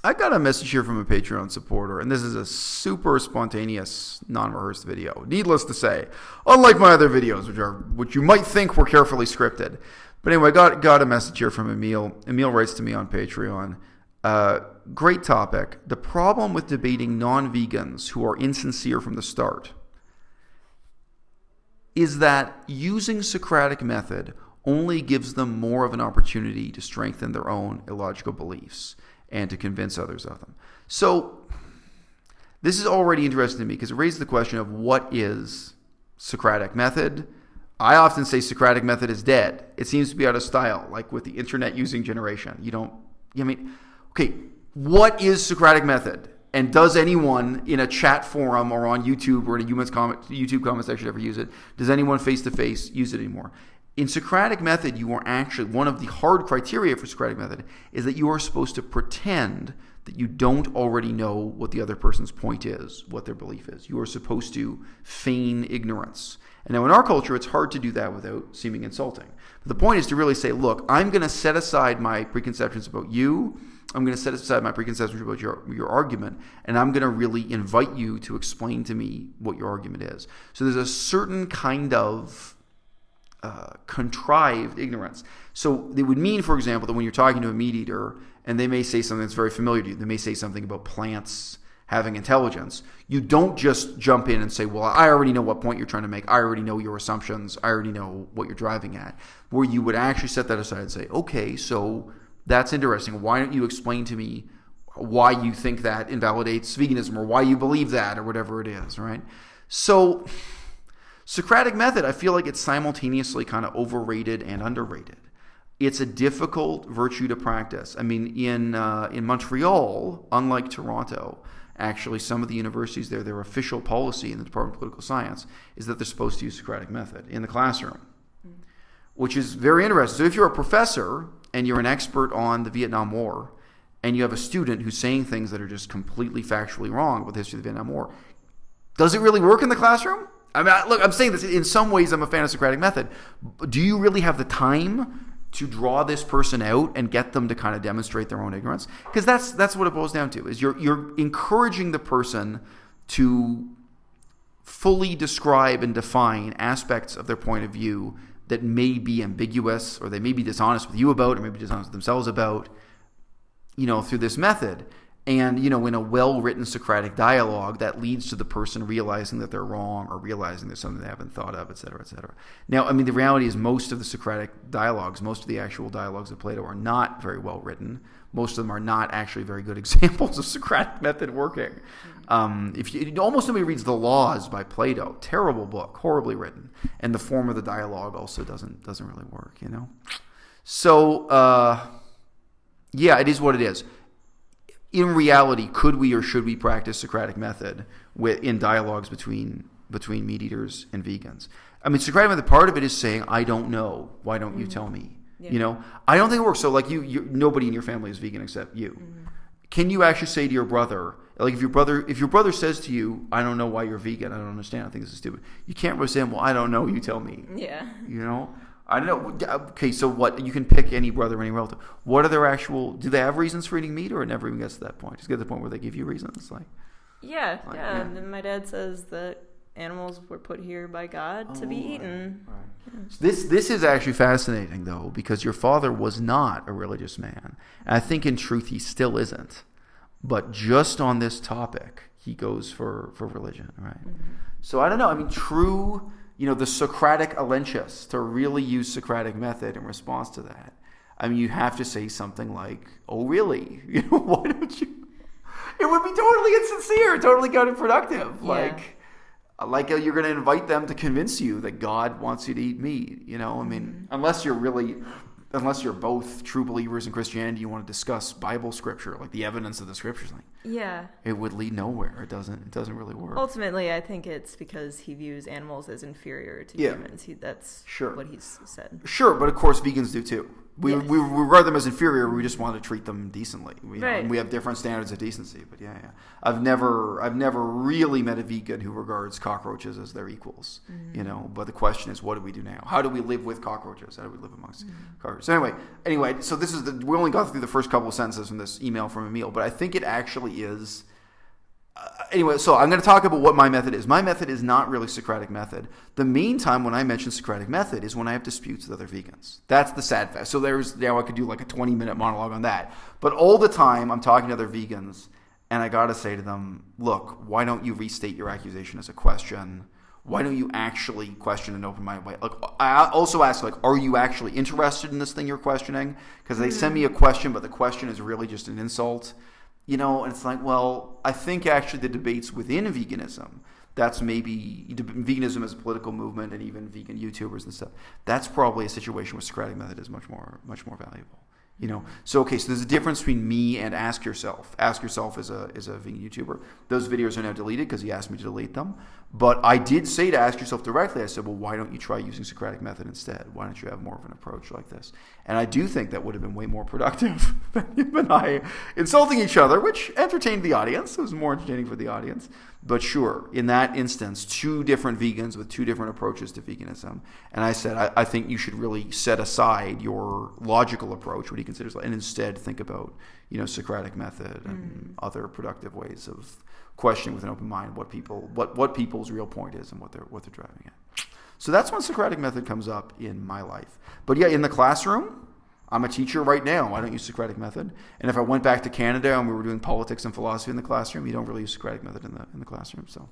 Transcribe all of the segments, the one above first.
I got a message here from a Patreon supporter, and this is a super spontaneous, non-rehearsed video. Needless to say, unlike my other videos, which you might think were carefully scripted. But anyway, got a message here from Emil. Emil writes to me on Patreon. Great topic. The problem with debating non-vegans who are insincere from the start is that using Socratic Method only gives them more of an opportunity to strengthen their own illogical beliefs and to convince others of them. So this is already interesting to me because it raises the question of what is Socratic Method. I often say Socratic Method is dead. It seems to be out of style, like with the internet using generation. Okay, what is Socratic Method? And does anyone in a chat forum or on YouTube or in a YouTube comment section ever use it? Does anyone face-to-face use it anymore? In Socratic Method, you are actually, one of the hard criteria for Socratic Method is that you are supposed to pretend that you don't already know what the other person's point is, what their belief is. You are supposed to feign ignorance. And now in our culture, it's hard to do that without seeming insulting. But the point is to really say, look, I'm going to set aside my preconceptions about you. I'm going to set aside my preconceptions about your argument, and I'm going to really invite you to explain to me what your argument is. So there's a certain kind of contrived ignorance. So it would mean, for example, that when you're talking to a meat eater and they may say something that's very familiar to you, they may say something about plants having intelligence, you don't just jump in and say, well, I already know what point you're trying to make. I already know your assumptions. I already know what you're driving at. Where you would actually set that aside and say, okay, so that's interesting. Why don't you explain to me why you think that invalidates veganism or why you believe that or whatever it is, right? So Socratic Method, I feel like it's simultaneously kind of overrated and underrated. It's a difficult virtue to practice. I mean, in Montreal, unlike Toronto, actually some of the universities there, their official policy in the Department of Political Science is that they're supposed to use Socratic Method in the classroom, which is very interesting. So if you're a professor and you're an expert on the Vietnam War and you have a student who's saying things that are just completely factually wrong about the history of the Vietnam War, does it really work in the classroom? I mean, look, I'm saying this, in some ways I'm a fan of Socratic Method. Do you really have the time to draw this person out and get them to kind of demonstrate their own ignorance? Because that's what it boils down to, is you're encouraging the person to fully describe and define aspects of their point of view that may be ambiguous or they may be dishonest with you about or maybe dishonest with themselves about, through this method. And, in a well-written Socratic dialogue, that leads to the person realizing that they're wrong or realizing there's something they haven't thought of, et cetera, et cetera. Now, I mean, the reality is most of the Socratic dialogues, most of the actual dialogues of Plato are not very well-written. Most of them are not actually very good examples of Socratic Method working. Almost nobody reads The Laws by Plato. Terrible book, horribly written. And the form of the dialogue also doesn't really work, So, it is what it is. In reality, could we or should we practice Socratic Method in dialogues between meat eaters and vegans? I mean, Socratic Method, part of it is saying, I don't know. Why don't you tell me? Yeah. I don't think it works. So like you nobody in your family is vegan except you. Mm-hmm. Can you actually say to your brother, like if your brother says to you, I don't know why you're vegan, I don't understand, I think this is stupid. You can't really say, well, I don't know, you tell me. Yeah. I don't know. Okay, so what? You can pick any brother or any relative. What are their actual? Do they have reasons for eating meat, or it never even gets to that point? Just get to the point where they give you reasons, Yeah. And my dad says that animals were put here by God to be eaten. Right. Yeah. So this is actually fascinating, though, because your father was not a religious man. And I think, in truth, he still isn't. But just on this topic, he goes for religion, right? Mm-hmm. So I don't know. I mean, true. The Socratic Alentius, to really use Socratic Method in response to that. I mean, you have to say something like, oh, really? Why don't you? It would be totally insincere, totally counterproductive. Yeah. Like you're going to invite them to convince you that God wants you to eat meat. I mean, unless you're both true believers in Christianity, you want to discuss Bible scripture, like the evidence of the scriptures. It would lead nowhere. It doesn't really work. Ultimately, I think it's because he views animals as inferior to humans. That's what he's said. Sure, but of course vegans do too. We regard them as inferior. We just want to treat them decently. And we have different standards of decency. But yeah. I've never really met a vegan who regards cockroaches as their equals. But the question is, what do we do now? How do we live with cockroaches? How do we live amongst cockroaches? So anyway. So this is we only got through the first couple of sentences from this email from Emil, but I think it actually is. Anyway, so I'm going to talk about what my method is. My method is not really Socratic Method. The main time when I mention Socratic Method is when I have disputes with other vegans. That's the sad fact. So I could do like a 20-minute monologue on that. But all the time I'm talking to other vegans, and I got to say to them, look, why don't you restate your accusation as a question? Why don't you actually question an open-minded way? Like, I also ask, are you actually interested in this thing you're questioning? Because they send me a question, but the question is really just an insult. And it's like, well, I think actually the debates within veganism, that's maybe veganism as a political movement and even vegan YouTubers and stuff, that's probably a situation where Socratic Method is much more valuable. So there's a difference between me and Ask Yourself. Ask Yourself is a vegan YouTuber. Those videos are now deleted because he asked me to delete them. But I did say to Ask Yourself directly, I said, well, why don't you try using Socratic Method instead? Why don't you have more of an approach like this? And I do think that would have been way more productive than him and I insulting each other, which entertained the audience. It was more entertaining for the audience. But sure, in that instance, two different vegans with two different approaches to veganism. And I said, I think you should really set aside your logical approach, what he considers, and instead think about, Socratic Method and other productive ways of questioning with an open mind what people's real point is and what they're driving at. So that's when Socratic Method comes up in my life. But yeah, in the classroom, I'm a teacher right now. I don't use Socratic Method. And if I went back to Canada and we were doing politics and philosophy in the classroom, you don't really use Socratic Method in the classroom. So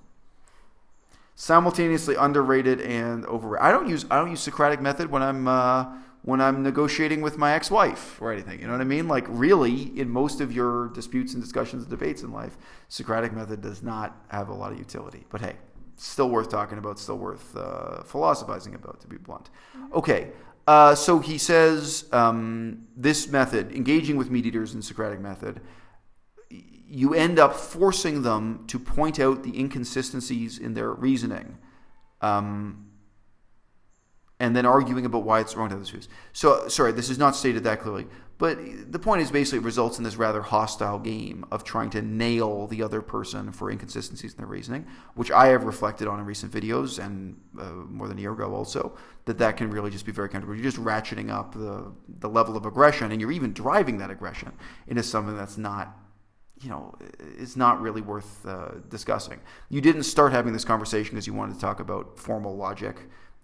simultaneously underrated and overrated. I don't use Socratic Method when I'm negotiating with my ex-wife or anything. You know what I mean? Like, really, in most of your disputes and discussions and debates in life, Socratic Method does not have a lot of utility. But hey, still worth talking about, still worth philosophizing about, to be blunt. Okay. So he says this method, engaging with meat eaters in Socratic Method, you end up forcing them to point out the inconsistencies in their reasoning, and then arguing about why it's wrong to have this views. So, sorry, this is not stated that clearly, but the point is basically it results in this rather hostile game of trying to nail the other person for inconsistencies in their reasoning, which I have reflected on in recent videos and more than a year ago also, that can really just be very counterproductive. You're just ratcheting up the level of aggression, and you're even driving that aggression into something that's not, it's not really worth discussing. You didn't start having this conversation because you wanted to talk about formal logic.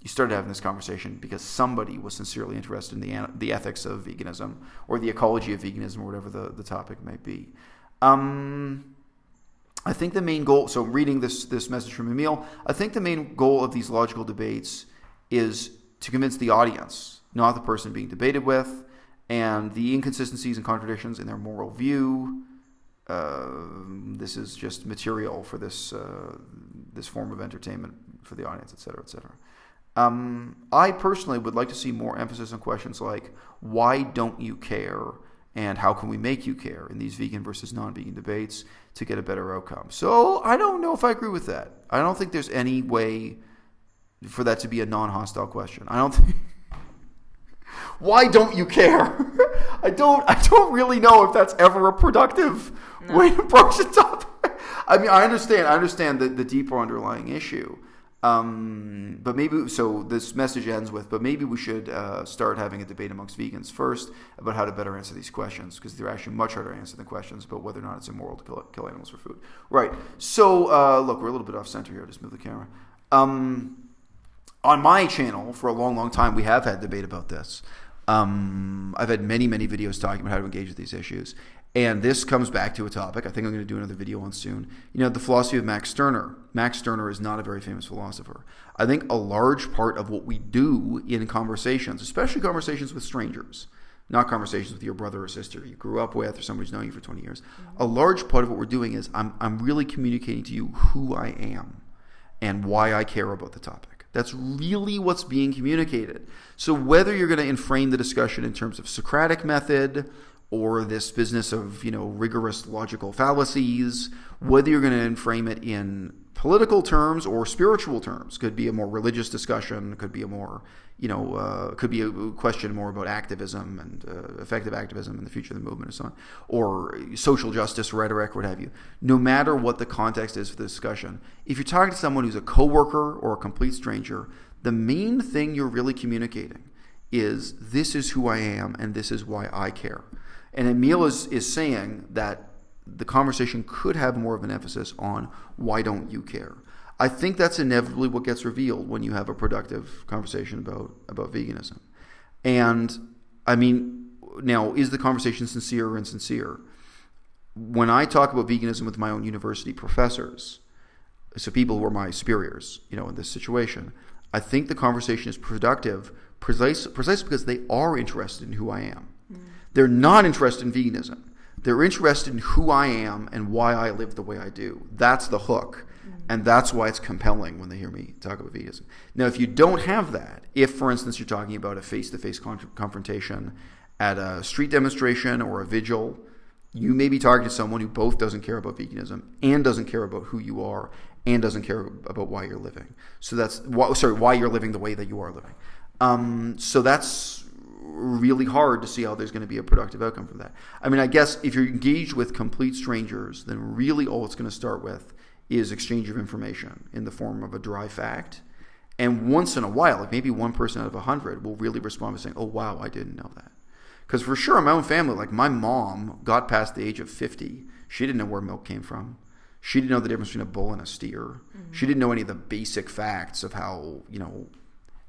You started having this conversation because somebody was sincerely interested in the ethics of veganism or the ecology of veganism or whatever the topic might be. I think the main goal, so reading this message from Emil, I think the main goal of these logical debates is to convince the audience, not the person being debated with, and the inconsistencies and contradictions in their moral view. This is just material for this form of entertainment for the audience, etc., etc. I personally would like to see more emphasis on questions like, why don't you care and how can we make you care in these vegan versus non-vegan debates to get a better outcome. So I don't know if I agree with that. I don't think there's any way for that to be a non-hostile question. I don't think... Why don't you care? I don't really know if that's ever a productive way to approach the topic. I mean, I understand the deeper underlying issue. But maybe, so this message ends with, but maybe we should start having a debate amongst vegans first about how to better answer these questions, because they're actually much harder to answer than questions about whether or not it's immoral to kill animals for food. Right. So, look, we're a little bit off center here. Just move the camera. On my channel, for a long, long time, we have had debate about this. I've had many, many videos talking about how to engage with these issues. And this comes back to a topic I think I'm going to do another video on soon. The philosophy of Max Stirner. Max Stirner is not a very famous philosopher. I think a large part of what we do in conversations, especially conversations with strangers, not conversations with your brother or sister you grew up with or somebody who's known you for 20 years, a large part of what we're doing is I'm really communicating to you who I am and why I care about the topic. That's really what's being communicated. So whether you're going to enframe the discussion in terms of Socratic method or this business of, rigorous logical fallacies, whether you're going to frame it in political terms or spiritual terms. Could be a more religious discussion, could be a more, could be a question more about activism and effective activism in the future of the movement and so on, or social justice rhetoric, what have you. No matter what the context is for the discussion, if you're talking to someone who's a coworker or a complete stranger, the main thing you're really communicating is, this is who I am and this is why I care. And Emile is saying that the conversation could have more of an emphasis on, why don't you care? I think that's inevitably what gets revealed when you have a productive conversation about veganism. And I mean, now, is the conversation sincere or insincere? When I talk about veganism with my own university professors, so people who are my superiors, in this situation, I think the conversation is productive precisely because they are interested in who I am. They're not interested in veganism. They're interested in who I am and why I live the way I do. That's the hook. And that's why it's compelling when they hear me talk about veganism. Now, if you don't have that, if, for instance, you're talking about a face-to-face confrontation at a street demonstration or a vigil, you may be talking to someone who both doesn't care about veganism and doesn't care about who you are and doesn't care about why you're living. So that's why you're living the way that you are living. So that's really hard to see how there's going to be a productive outcome from that. I mean, I guess if you're engaged with complete strangers, then really all it's going to start with is exchange of information in the form of a dry fact. And once in a while, like maybe one person out of 100 will really respond by saying, oh, wow, I didn't know that. Because for sure, in my own family, like my mom got past the age of 50. She didn't know where milk came from. She didn't know the difference between a bull and a steer. Mm-hmm. She didn't know any of the basic facts of how,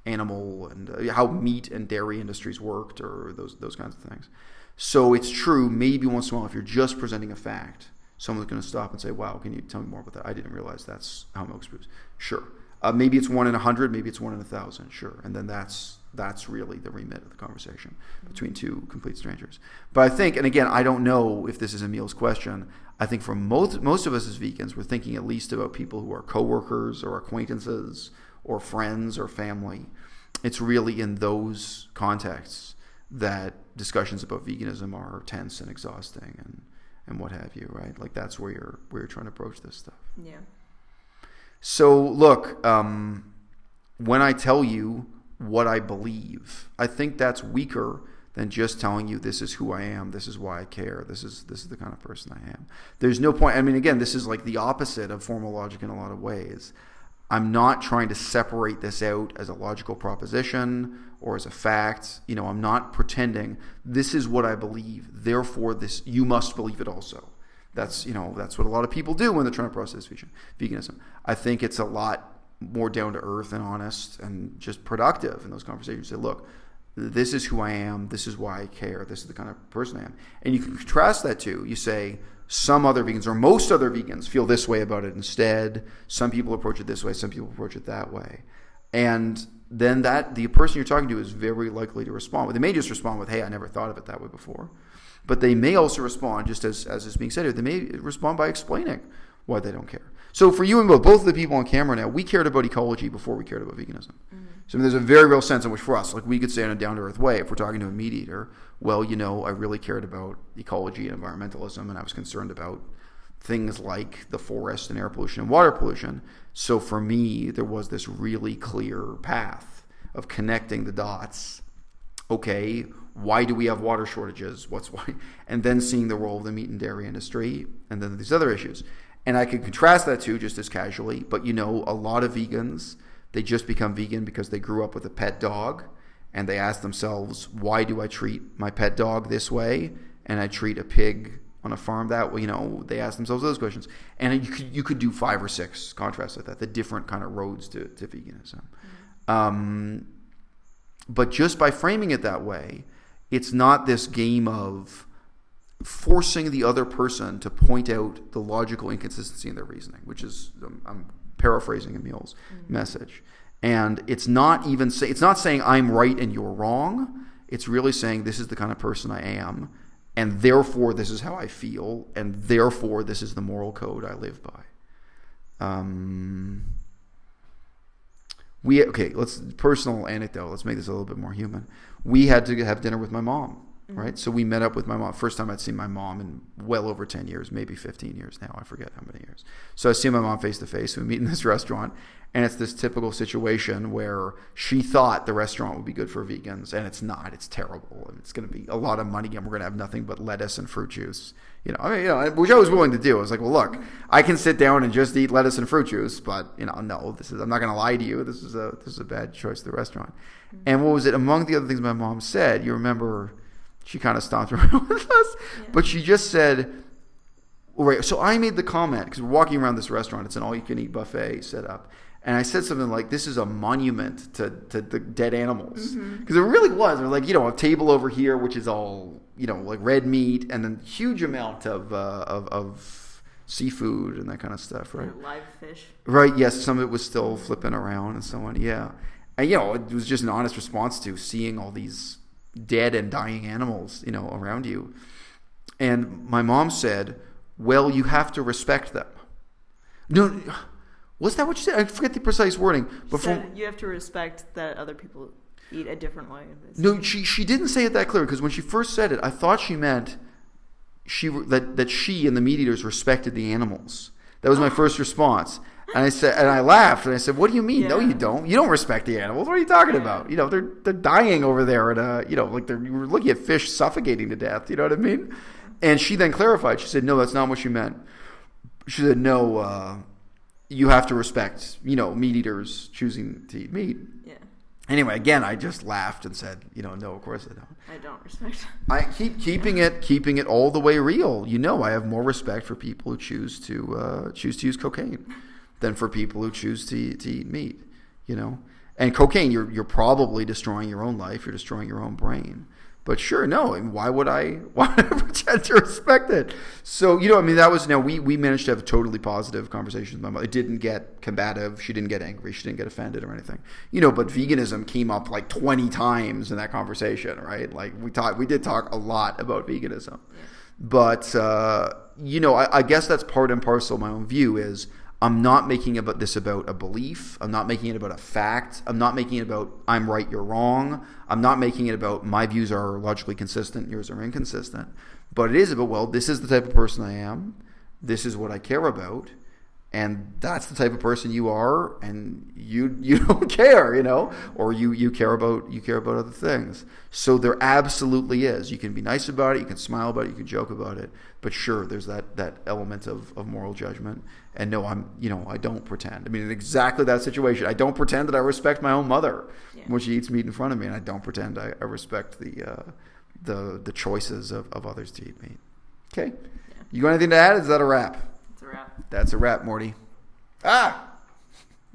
animal and how meat and dairy industries worked, or those kinds of things. So it's true, maybe once in a while, if you're just presenting a fact, someone's going to stop and say, wow, can you tell me more about that? I didn't realize that's how milk's produced. Sure. Maybe it's 1 in 100, maybe it's 1 in 1,000. Sure. And then that's really the remit of the conversation between two complete strangers. But I think, and again, I don't know if this is Emile's question, I think for most of us as vegans, we're thinking at least about people who are coworkers or acquaintances or friends or family. It's really in those contexts that discussions about veganism are tense and exhausting and what have you, right? Like that's where you're trying to approach this stuff. Yeah. So look, when I tell you what I believe, I think that's weaker than just telling you this is who I am, this is why I care, this is the kind of person I am. There's no point. I mean, again, this is like the opposite of formal logic in a lot of ways. I'm not trying to separate this out as a logical proposition or as a fact. I'm not pretending this is what I believe, therefore this you must believe it also. That's what a lot of people do when they're trying to process veganism. I think it's a lot more down to earth and honest and just productive in those conversations. Say, look, this is who I am, this is why I care, this is the kind of person I am. And you can contrast that to, you say, some other vegans or most other vegans feel this way about it instead. Some people approach it this way, some people approach it that way. And then the person you're talking to is very likely to respond. They may just respond with, hey, I never thought of it that way before. But they may also respond, just as is being said here, they may respond by explaining why they don't care. So for you and both of the people on camera now, we cared about ecology before we cared about veganism. Mm-hmm. So there's a very real sense in which for us, like we could say in a down-to-earth way, if we're talking to a meat eater, well, I really cared about ecology and environmentalism, and I was concerned about things like the forest and air pollution and water pollution. So for me, there was this really clear path of connecting the dots. Okay, why do we have water shortages? What's why? And then seeing the role of the meat and dairy industry, and then these other issues. And I could contrast that too, just as casually, but a lot of vegans, they just become vegan because they grew up with a pet dog, and they ask themselves, why do I treat my pet dog this way, and I treat a pig on a farm that way? They ask themselves those questions. And you could do 5 or 6 contrasts like that, the different kind of roads to veganism. Mm-hmm. But just by framing it that way, it's not this game of forcing the other person to point out the logical inconsistency in their reasoning, which is, I'm paraphrasing Emile's message. And it's not saying I'm right and you're wrong. It's really saying this is the kind of person I am, and therefore this is how I feel, and therefore this is the moral code I live by. Personal anecdote. Let's make this a little bit more human. We had to have dinner with my mom right? So we met up with my mom. First time I'd seen my mom in well over 10 years, maybe 15 years now. I forget how many years. So I see my mom face to face. We meet in this restaurant, and it's this typical situation where she thought the restaurant would be good for vegans, and it's not. It's terrible, and it's going to be a lot of money, and we're going to have nothing but lettuce and fruit juice. Which I was willing to do. I was like, well, look, I can sit down and just eat lettuce and fruit juice, but no, I'm not going to lie to you. This is a bad choice to the restaurant. And what was it? Among the other things my mom said, you remember, she kind of stomped around with us, but she just said, right. So I made the comment because we're walking around this restaurant. It's an all-you-can-eat buffet set up. And I said something like, this is a monument to the dead animals. Because it really was. There was like, a table over here, which is all, like red meat, and then huge amount of seafood and that kind of stuff, right? And live fish. Right, yes. Some of it was still flipping around and so on, yeah. And, it was just an honest response to seeing all these dead and dying animals, around you. And my mom said, well, you have to respect them. No, was that what you said? I forget the precise wording. But you have to respect that other people eat a different way. No, she didn't say it that clearly, because when she first said it, I thought she meant that she and the meat eaters respected the animals. That was my first response. And I laughed, and I said, "What do you mean? Yeah. No, you don't. You don't respect the animals. What are you talking about? They're dying over there, and like you're looking at fish suffocating to death. You know what I mean?" And she then clarified. She said, "No, that's not what she meant." She said, "No, you have to respect, meat eaters choosing to eat meat." Yeah. Anyway, again, I just laughed and said, "No, of course I don't." I don't respect. I keeping it all the way real. I have more respect for people who choose to use cocaine than for people who choose to eat meat, And cocaine, you're probably destroying your own life. You're destroying your own brain. But sure, no. I mean, why would I pretend to respect it? So, that was, we managed to have a totally positive conversation with my mother. It didn't get combative. She didn't get angry. She didn't get offended or anything. But veganism came up like 20 times in that conversation, right? Like we did talk a lot about veganism. Yeah. But, I guess that's part and parcel of my own view is, I'm not making this about a belief. I'm not making it about a fact. I'm not making it about I'm right, you're wrong. I'm not making it about my views are logically consistent, yours are inconsistent. But it is about, well, this is the type of person I am. This is what I care about. And that's the type of person you are, and you don't care, or you care about other things. So there absolutely is. You can be nice about it, you can smile about it, you can joke about it, but sure, there's that element of moral judgment. And no, I don't pretend. I mean, in exactly that situation, I don't pretend that I respect my own mother when she eats meat in front of me, and I don't pretend I respect the choices of others to eat meat. Okay, You got anything to add? Is that a wrap? It's a wrap. That's a wrap, Morty. Ah!